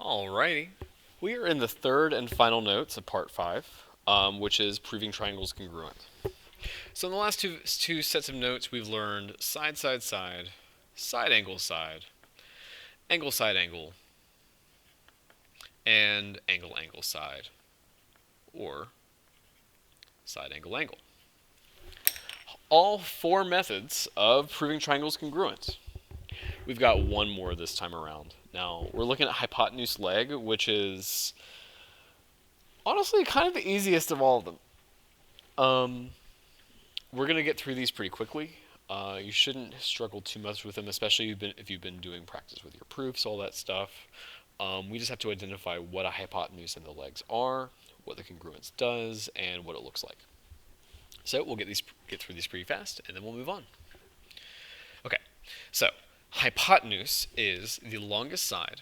Alrighty. We are in the third and final notes of part 5, which is proving triangles congruent. So in the last two sets of notes, we've learned side, side, side, side, angle, side, angle, and angle, angle, side, or side, angle, angle. All 4 methods of proving triangles congruent. We've got one more this time around. Now, we're looking at hypotenuse leg, which is honestly kind of the easiest of all of them. We're going to get through these pretty quickly. You shouldn't struggle too much with them, especially if you've been doing practice with your proofs, all that stuff. We just have to identify what a hypotenuse and the legs are, what the congruence does, and what it looks like. So we'll get through these pretty fast, and then we'll move on. Okay, so hypotenuse is the longest side.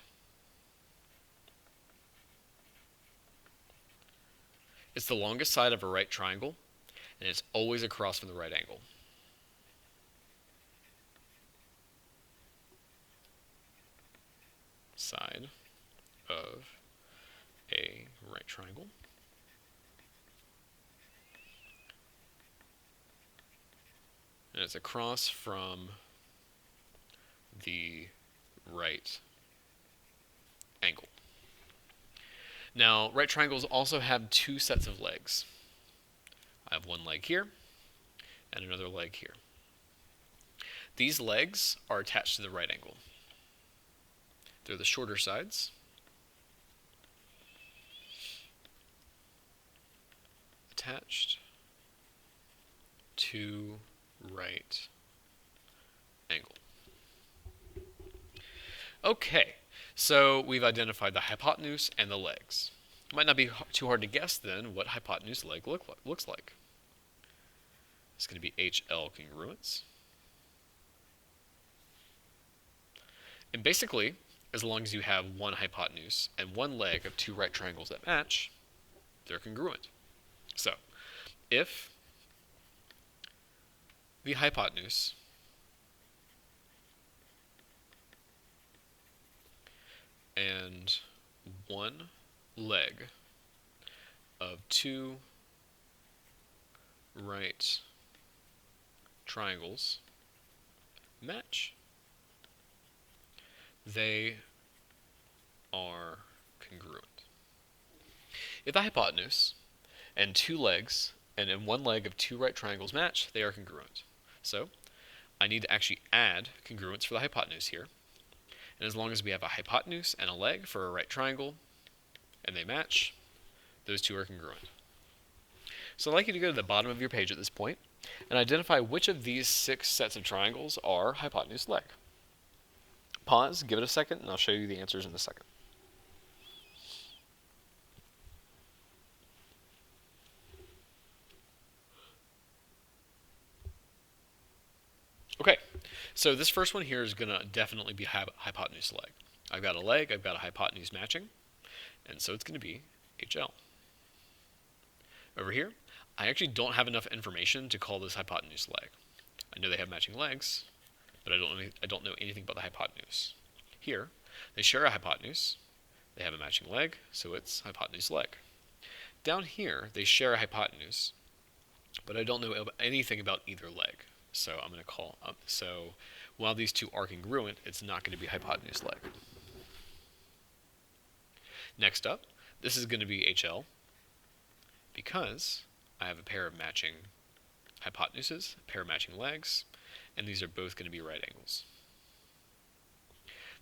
It's the longest side of a right triangle, and it's always across from the right angle. Side of a right triangle. And it's across from the right angle. Now, right triangles also have 2 sets of legs. I have one leg here and another leg here. These legs are attached to the right angle. They're the shorter sides. Attached to right angle. Okay, so we've identified the hypotenuse and the legs. It might not be too hard to guess then what hypotenuse leg looks like. It's going to be HL congruence. And basically, as long as you have one hypotenuse and one leg of 2 right triangles that match, they're congruent. So, if the hypotenuse and one leg of 2 right triangles match, they are congruent. If the hypotenuse and 2 legs and in one leg of 2 right triangles match, they are congruent. So I need to actually add congruence for the hypotenuse here. And as long as we have a hypotenuse and a leg for a right triangle, and they match, those 2 are congruent. So I'd like you to go to the bottom of your page at this point and identify which of these 6 sets of triangles are hypotenuse leg. Pause, give it a second, and I'll show you the answers in a second. Okay, so this first one here is going to definitely be hypotenuse leg. I've got a leg, I've got a hypotenuse matching, and so it's going to be HL. Over here, I actually don't have enough information to call this hypotenuse leg. I know they have matching legs, but I don't know anything about the hypotenuse. Here, they share a hypotenuse, they have a matching leg, so it's hypotenuse leg. Down here, they share a hypotenuse, but I don't know anything about either leg. So I'm going to call up. So while these 2 are congruent, it's not going to be hypotenuse leg. Next up, this is going to be HL because I have a pair of matching hypotenuses, a pair of matching legs, and these are both going to be right angles.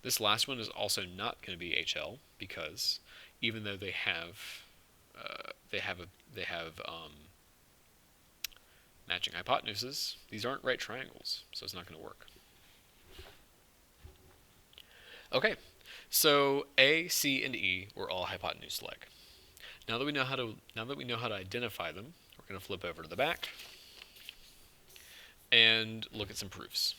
This last one is also not going to be HL because even though they have matching hypotenuses, these aren't right triangles, so it's not going to work. Okay, so A, C, and E were all hypotenuse leg. Now that we know how to identify them, we're going to flip over to the back and look at some proofs.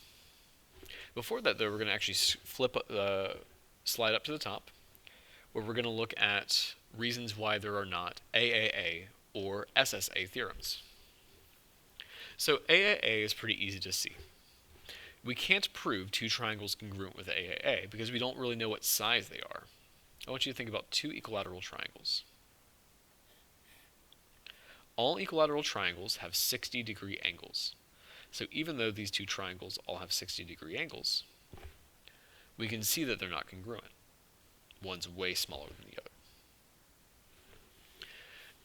Before that, though, we're going to actually slide up to the top, where we're going to look at reasons why there are not AAA or SSA theorems. So AAA is pretty easy to see. We can't prove 2 triangles congruent with AAA because we don't really know what size they are. I want you to think about two equilateral triangles. All equilateral triangles have 60-degree angles. So even though these two triangles all have 60-degree angles, we can see that they're not congruent. One's way smaller than the other.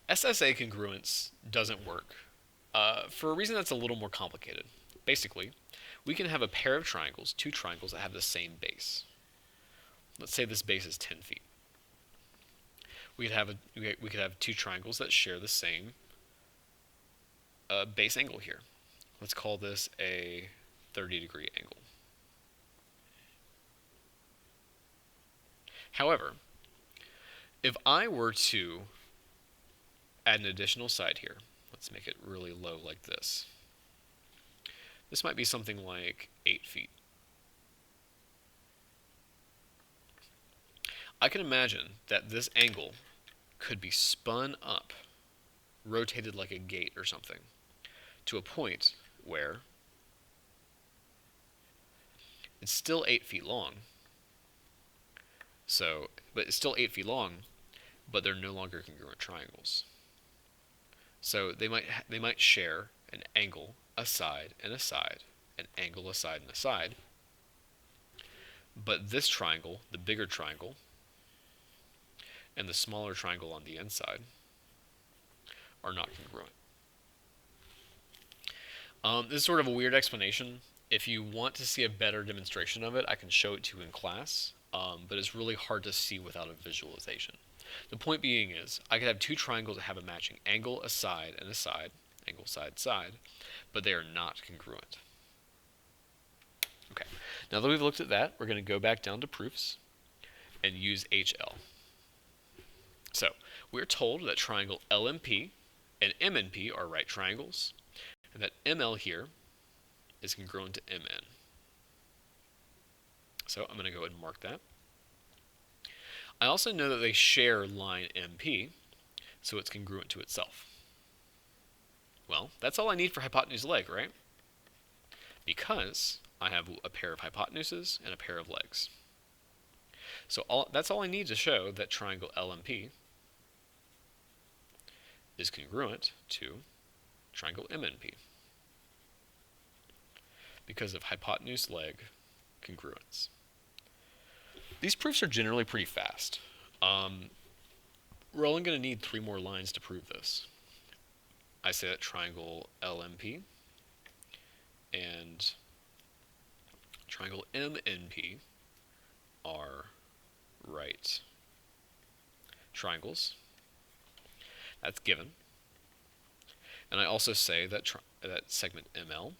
SSA congruence doesn't work for a reason that's a little more complicated. Basically, we can have a pair of triangles, two triangles that have the same base. Let's say this base is 10 feet. We could have two triangles that share the same base angle here. Let's call this a 30-degree angle. However, if I were to add an additional side here, let's make it really low like this. This might be something like 8 feet. I can imagine that this angle could be spun up, rotated like a gate or something, to a point where it's still 8 feet long. But it's still 8 feet long, but they're no longer congruent triangles. So they might share an angle, a side, and a side, an angle, a side, and a side. But this triangle, the bigger triangle, and the smaller triangle on the inside are not congruent. This is sort of a weird explanation. If you want to see a better demonstration of it, I can show it to you in class, but it's really hard to see without a visualization. The point being is, I could have two triangles that have a matching angle, a side, and a side, angle, side, side, but they are not congruent. Okay, now that we've looked at that, we're going to go back down to proofs and use HL. So, we're told that triangle LMP and MNP are right triangles, and that ML here is congruent to MN. So I'm going to go ahead and mark that. I also know that they share line MP, so it's congruent to itself. Well, that's all I need for hypotenuse leg, right? Because I have a pair of hypotenuses and a pair of legs. So that's all I need to show that triangle LMP is congruent to triangle MNP because of hypotenuse leg congruence. These proofs are generally pretty fast. We're only going to need 3 more lines to prove this. I say that triangle LMP and triangle MNP are right triangles. That's given. And I also say that that segment ML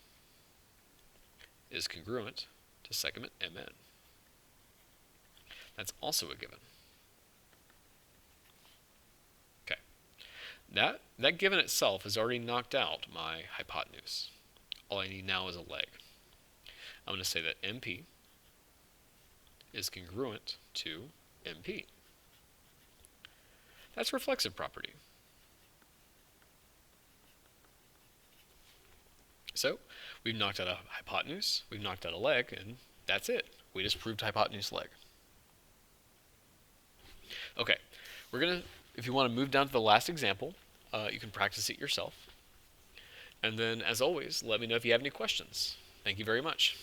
is congruent to segment MN. That's also a given. Okay. That given itself has already knocked out my hypotenuse. All I need now is a leg. I'm going to say that MP is congruent to MP. That's reflexive property. So we've knocked out a hypotenuse, we've knocked out a leg, and that's it. We just proved hypotenuse leg. Okay, if you want to move down to the last example, you can practice it yourself. And then, as always, let me know if you have any questions. Thank you very much.